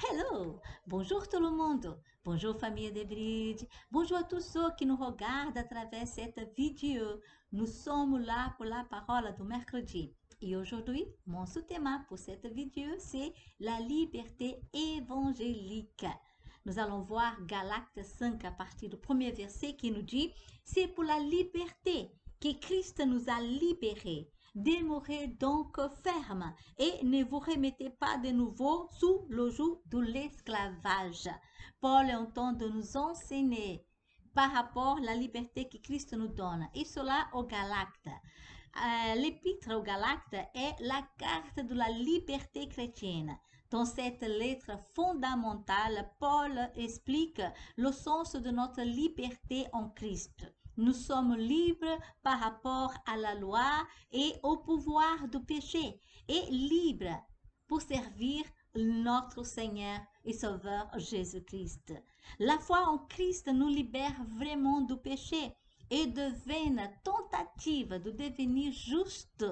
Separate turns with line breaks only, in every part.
Hello! Bonjour tout le monde! Bonjour famille de Bridge! Bonjour à tous ceux qui nous regardent à travers cette vidéo. Nous sommes là pour la parole du mercredi. Et aujourd'hui, mon sous-thème pour cette vidéo, c'est la liberté évangélique. Nous allons voir Galates 5 à partir du premier verset qui nous dit, c'est pour la liberté que Christ nous a libérés. Demeurez donc ferme et ne vous remettez pas de nouveau sous le joug de l'esclavage. Paul est en train de nous enseigner par rapport à la liberté que Christ nous donne, et cela aux Galates. L'épître aux Galates est la carte de la liberté chrétienne. Dans cette lettre fondamentale, Paul explique le sens de notre liberté en Christ. Nous sommes libres par rapport à la loi et au pouvoir du péché, et libres pour servir notre Seigneur et Sauveur Jésus-Christ. La foi en Christ nous libère vraiment du péché et de vaines tentatives de devenir juste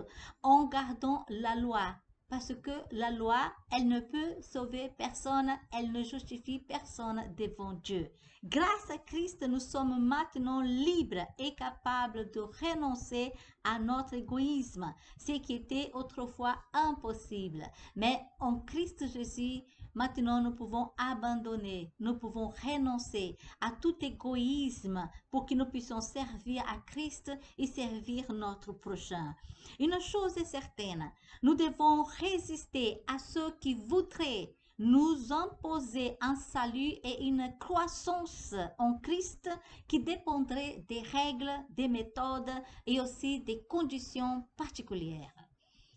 en gardant la loi. Parce que la loi, elle ne peut sauver personne, elle ne justifie personne devant Dieu. Grâce à Christ, nous sommes maintenant libres et capables de renoncer à notre égoïsme, ce qui était autrefois impossible. Mais en Christ Jésus, maintenant nous pouvons abandonner, nous pouvons renoncer à tout égoïsme pour que nous puissions servir à Christ et servir notre prochain. Une chose est certaine, nous devons résister à ceux qui voudraient nous imposer un salut et une croissance en Christ qui dépendrait des règles, des méthodes et aussi des conditions particulières.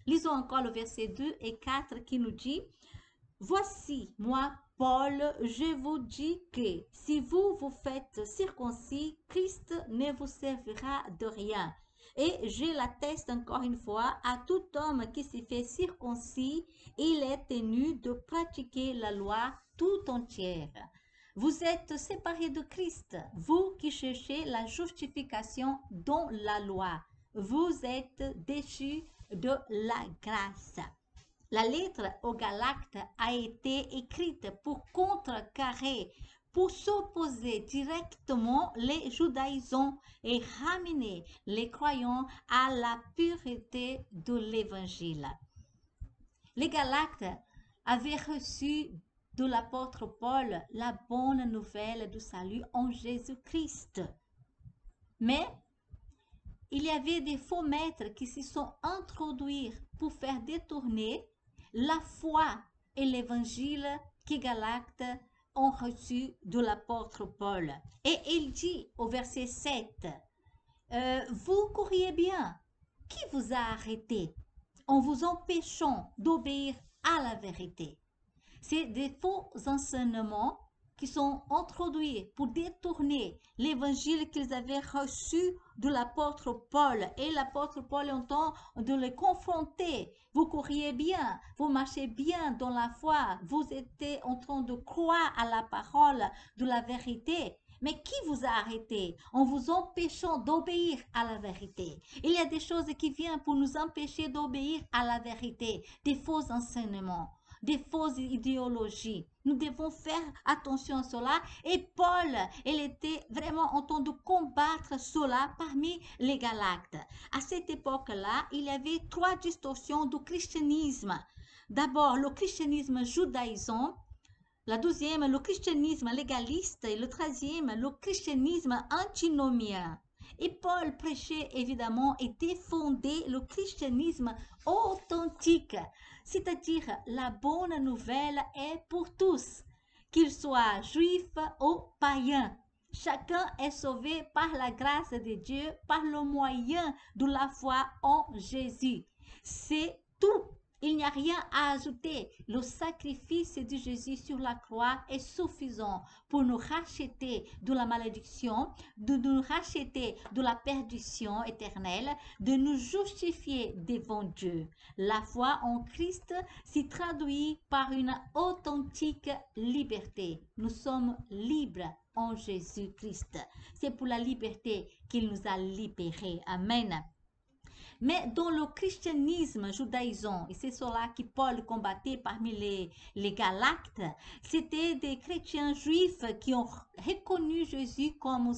Lisons encore le verset 2 et 4 qui nous dit « Voici, moi, Paul, je vous dis que si vous vous faites circoncis, Christ ne vous servira de rien. Et je l'atteste encore une fois, à tout homme qui s'est fait circoncis, il est tenu de pratiquer la loi tout entière. Vous êtes séparés de Christ, vous qui cherchez la justification dans la loi. Vous êtes déchus de la grâce. » La lettre aux Galates a été écrite pour contrecarrer, pour s'opposer directement les judaïsants et ramener les croyants à la pureté de l'évangile. Les Galates avaient reçu de l'apôtre Paul la bonne nouvelle du salut en Jésus-Christ. Mais il y avait des faux maîtres qui se sont introduits pour faire détourner la foi et l'évangile que Galates ont reçu de l'apôtre Paul. Et il dit au verset 7, vous courriez bien, qui vous a arrêté en vous empêchant d'obéir à la vérité? C'est des faux enseignements qui sont introduits pour détourner l'évangile qu'ils avaient reçu de l'apôtre Paul. Et l'apôtre Paul entend de les confronter. Vous courriez bien, vous marchez bien dans la foi, vous étiez en train de croire à la parole de la vérité. Mais qui vous a arrêté en vous empêchant d'obéir à la vérité? Il y a des choses qui viennent pour nous empêcher d'obéir à la vérité, des faux enseignements, des fausses idéologies. Nous devons faire attention à cela. Et Paul, il était vraiment en train de combattre cela parmi les Galates. À cette époque-là, il y avait trois distorsions du christianisme. D'abord, le christianisme judaïsant. La deuxième, le christianisme légaliste. Et le troisième, le christianisme antinomien. Et Paul prêchait évidemment et défendait le christianisme authentique, c'est-à-dire la bonne nouvelle est pour tous, qu'ils soient juifs ou païens. Chacun est sauvé par la grâce de Dieu, par le moyen de la foi en Jésus. C'est tout. Il n'y a rien à ajouter. Le sacrifice de Jésus sur la croix est suffisant pour nous racheter de la malédiction, de nous racheter de la perdition éternelle, de nous justifier devant Dieu. La foi en Christ s'y traduit par une authentique liberté. Nous sommes libres en Jésus-Christ. C'est pour la liberté qu'il nous a libérés. Amen. Mais dans le christianisme judaïsant, et c'est cela que Paul combattait parmi les Galactes, c'était des chrétiens juifs qui ont reconnu Jésus comme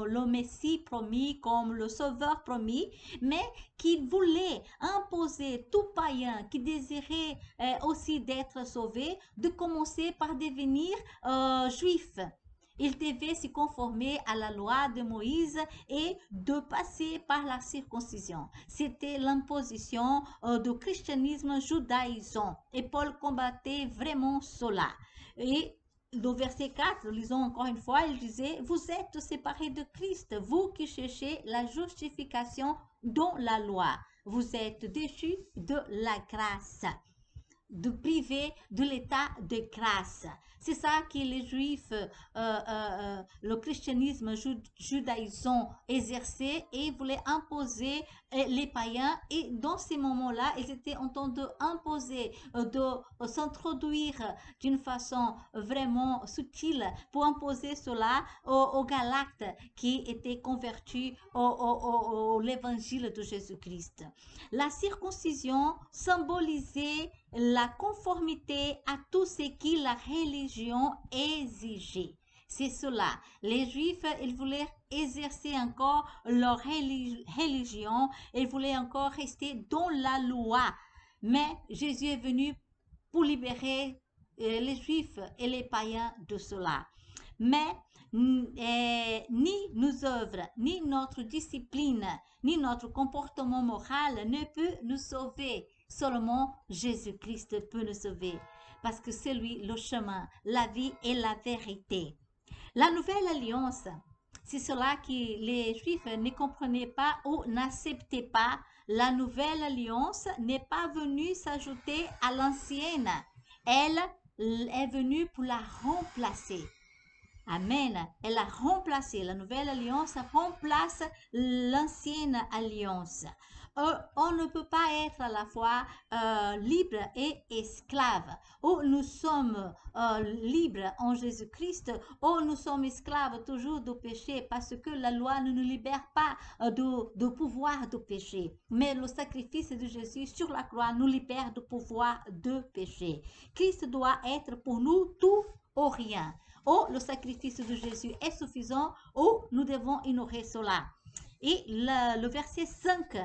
le Messie promis, comme le Sauveur promis, mais qui voulaient imposer tout païen qui désirait aussi d'être sauvé, de commencer par devenir juif. Il devait se conformer à la loi de Moïse et de passer par la circoncision. C'était l'imposition du christianisme judaïsant. Et Paul combattait vraiment cela. Et le verset 4, lisons encore une fois, il disait, vous êtes séparés de Christ, vous qui cherchez la justification dans la loi. Vous êtes déchus de la grâce, de priver de l'état de grâce. C'est ça que les Juifs, le christianisme judaïsant exerçait et voulait imposer les païens. Et dans ces moments-là, ils étaient en train d'imposer, de s'introduire d'une façon vraiment subtile pour imposer cela aux Galactes qui étaient convertis au l'évangile de Jésus-Christ. La circoncision symbolisait la conformité à tout ce que la religion exigeait. C'est cela. Les Juifs, ils voulaient exercer encore leur religion, ils voulaient encore rester dans la loi. Mais Jésus est venu pour libérer les Juifs et les païens de cela. Mais ni nos œuvres, ni notre discipline, ni notre comportement moral ne peut nous sauver. Seulement Jésus-Christ peut nous sauver, parce que c'est lui le chemin, la vie et la vérité. La nouvelle alliance, c'est cela que les Juifs ne comprenaient pas ou n'acceptaient pas. La nouvelle alliance n'est pas venue s'ajouter à l'ancienne. Elle est venue pour la remplacer. Amen. Elle a remplacé, la nouvelle alliance remplace l'ancienne alliance. On ne peut pas être à la fois libre et esclave. Ou nous sommes libres en Jésus-Christ, ou nous sommes esclaves toujours du péché, parce que la loi ne nous libère pas du pouvoir du péché. Mais le sacrifice de Jésus sur la croix nous libère du pouvoir du péché. Christ doit être pour nous tout ou rien. Ou le sacrifice de Jésus est suffisant, ou nous devons ignorer cela. Et le verset 5,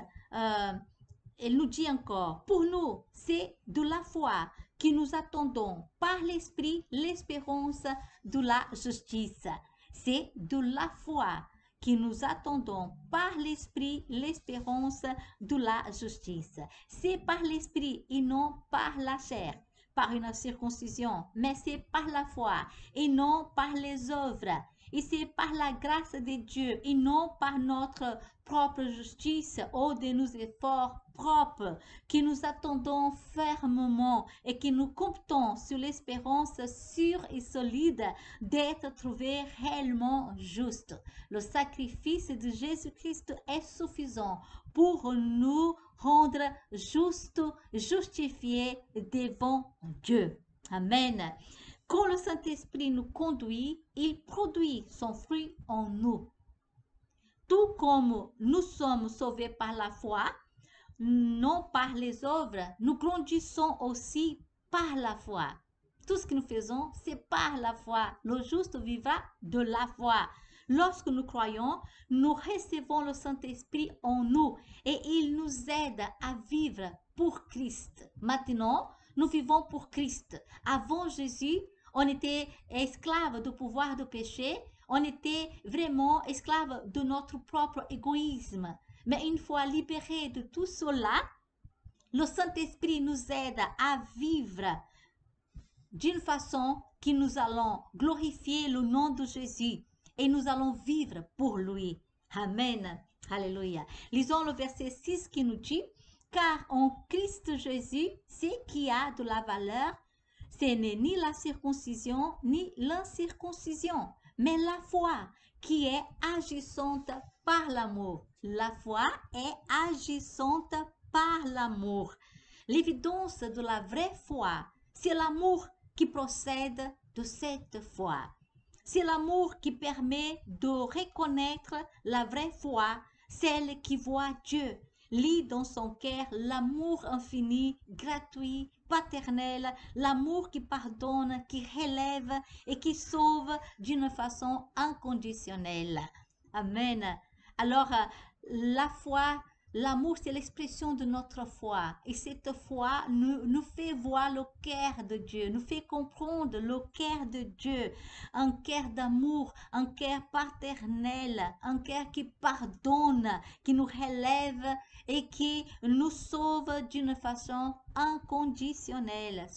il nous dit encore, pour nous, c'est de la foi que nous attendons par l'Esprit l'espérance de la justice. C'est de la foi que nous attendons par l'Esprit l'espérance de la justice. C'est par l'Esprit et non par la chair, par une circoncision, mais c'est par la foi et non par les œuvres. Et c'est par la grâce de Dieu et non par notre propre justice ou de nos efforts propres que nous attendons fermement et que nous comptons sur l'espérance sûre et solide d'être trouvés réellement justes. Le sacrifice de Jésus-Christ est suffisant pour nous rendre justes, justifiés devant Dieu. Amen. Quand le Saint-Esprit nous conduit, il produit son fruit en nous. Tout comme nous sommes sauvés par la foi, non par les œuvres, nous grandissons aussi par la foi. Tout ce que nous faisons, c'est par la foi. Le juste vivra de la foi. Lorsque nous croyons, nous recevons le Saint-Esprit en nous et il nous aide à vivre pour Christ. Maintenant, nous vivons pour Christ. Avant Jésus, on était esclaves du pouvoir du péché. On était vraiment esclaves de notre propre égoïsme. Mais une fois libérés de tout cela, le Saint-Esprit nous aide à vivre d'une façon que nous allons glorifier le nom de Jésus et nous allons vivre pour lui. Amen. Alléluia. Lisons le verset 6 qui nous dit, car en Christ Jésus, ce qui a de la valeur, ce n'est ni la circoncision ni l'incirconcision, mais la foi qui est agissante par l'amour. La foi est agissante par l'amour. L'évidence de la vraie foi, c'est l'amour qui procède de cette foi. C'est l'amour qui permet de reconnaître la vraie foi, celle qui voit Dieu lit dans son cœur l'amour infini, gratuit, paternel, l'amour qui pardonne, qui relève et qui sauve d'une façon inconditionnelle. Amen. Alors, la foi, l'amour, c'est l'expression de notre foi. Et cette foi nous fait voir le cœur de Dieu, nous fait comprendre le cœur de Dieu. Un cœur d'amour, un cœur paternel, un cœur qui pardonne, qui nous relève et qui nous sauve d'une façon inconditionnelle.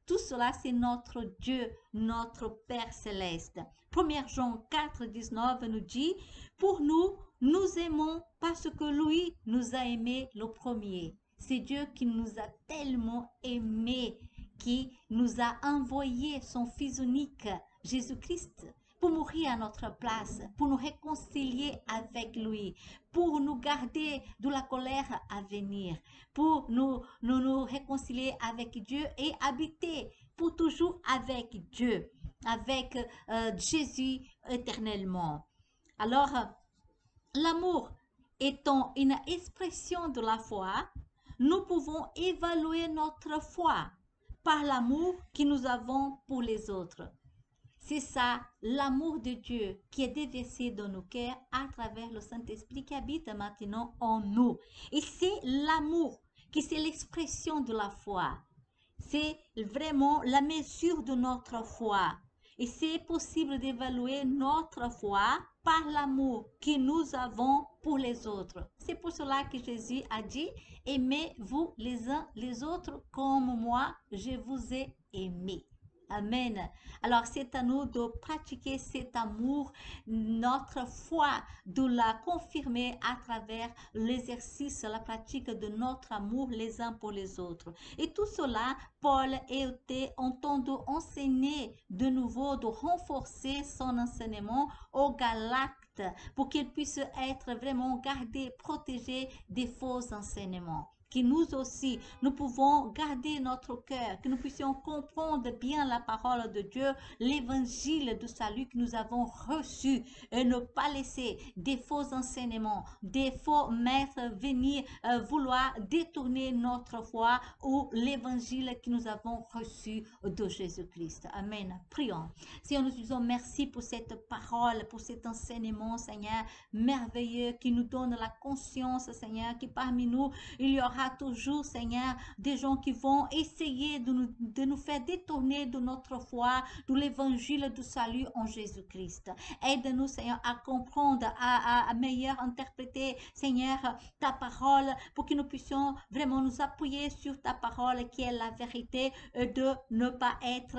Tout cela, c'est notre Dieu, notre Père céleste. 1 Jean 4, 19 nous dit, pour nous, nous aimons parce que lui nous a aimés le premier. C'est Dieu qui nous a tellement aimés, qui nous a envoyé son Fils unique, Jésus-Christ, pour mourir à notre place, pour nous réconcilier avec lui, pour nous garder de la colère à venir, pour nous réconcilier avec Dieu et habiter pour toujours avec Dieu, avec Jésus éternellement. Alors, l'amour étant une expression de la foi, nous pouvons évaluer notre foi par l'amour que nous avons pour les autres. C'est ça, l'amour de Dieu qui est déversé dans nos cœurs à travers le Saint-Esprit qui habite maintenant en nous. Et c'est l'amour qui c'est l'expression de la foi. C'est vraiment la mesure de notre foi. Et c'est possible d'évaluer notre foi par l'amour que nous avons pour les autres. C'est pour cela que Jésus a dit, aimez-vous les uns les autres comme moi, je vous ai aimé. Amen. Alors, c'est à nous de pratiquer cet amour, notre foi, de la confirmer à travers l'exercice, la pratique de notre amour les uns pour les autres. Et tout cela, Paul était en train d'enseigner de nouveau, de renforcer son enseignement aux Galates pour qu'ils puissent être vraiment gardés, protégés des faux enseignements. Que nous aussi, nous pouvons garder notre cœur, que nous puissions comprendre bien la parole de Dieu, l'évangile du salut que nous avons reçu et ne pas laisser des faux enseignements, des faux maîtres venir vouloir détourner notre foi ou l'évangile que nous avons reçu de Jésus-Christ. Amen. Prions. Seigneur, nous te disons merci pour cette parole, pour cet enseignement, Seigneur, merveilleux, qui nous donne la conscience, Seigneur, que parmi nous, il y aura toujours, Seigneur, des gens qui vont essayer de nous faire détourner de notre foi, de l'évangile du salut en Jésus-Christ. Aide-nous, Seigneur, à comprendre, à mieux interpréter, Seigneur, ta parole, pour que nous puissions vraiment nous appuyer sur ta parole qui est la vérité, de ne pas être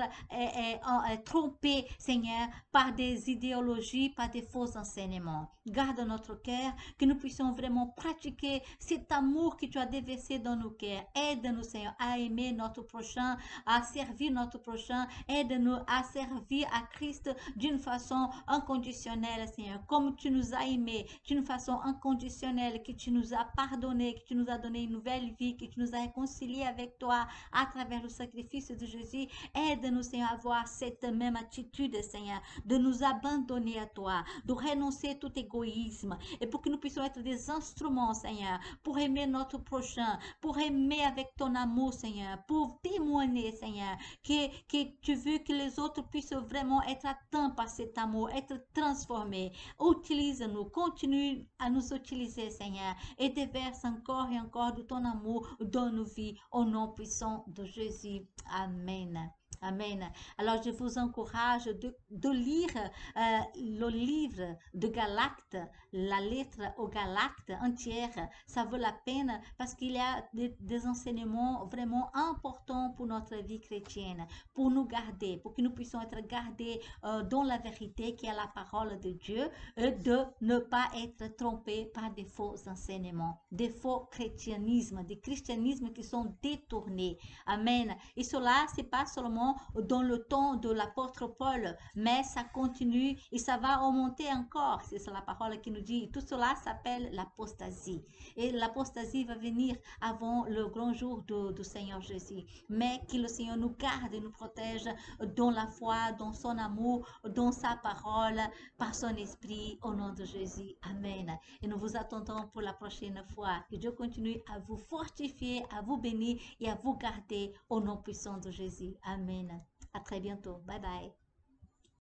trompés, Seigneur, par des idéologies, par des faux enseignements. Garde notre cœur, que nous puissions vraiment pratiquer cet amour que tu as déversé dans nos cœurs. Aide-nous, Seigneur, à aimer notre prochain, à servir notre prochain. Aide-nous à servir à Christ d'une façon inconditionnelle, Seigneur. Comme tu nous as aimés, d'une façon inconditionnelle, que tu nous as pardonné, que tu nous as donné une nouvelle vie, que tu nous as réconciliés avec toi à travers le sacrifice de Jésus. Aide-nous, Seigneur, à avoir cette même attitude, Seigneur, de nous abandonner à toi, de renoncer à tout égoïsme, et pour que nous puissions être des instruments, Seigneur, pour aimer notre prochain, pour aimer avec ton amour, Seigneur, pour témoigner, Seigneur, que tu veux que les autres puissent vraiment être atteints par cet amour, être transformés. Utilise-nous, continue à nous utiliser, Seigneur, et déverse encore et encore de ton amour dans nos vies, au nom puissant de Jésus. Amen. Amen. Alors, je vous encourage de lire le livre de Galates, la lettre aux Galates entière. Ça vaut la peine parce qu'il y a des enseignements vraiment importants pour notre vie chrétienne, pour nous garder, pour que nous puissions être gardés dans la vérité qui est la parole de Dieu, et de ne pas être trompés par des faux enseignements, des faux christianismes, des christianismes qui sont détournés. Amen. Et cela, c'est pas seulement seulement dans le temps de l'apôtre Paul, mais ça continue et ça va augmenter encore. C'est la parole qui nous dit, tout cela s'appelle l'apostasie. Et l'apostasie va venir avant le grand jour du Seigneur Jésus. Mais que le Seigneur nous garde et nous protège dans la foi, dans son amour, dans sa parole, par son esprit, au nom de Jésus. Amen. Et nous vous attendons pour la prochaine fois. Que Dieu continue à vous fortifier, à vous bénir et à vous garder au nom puissant de Jésus. Amen. À très bientôt. Bye bye.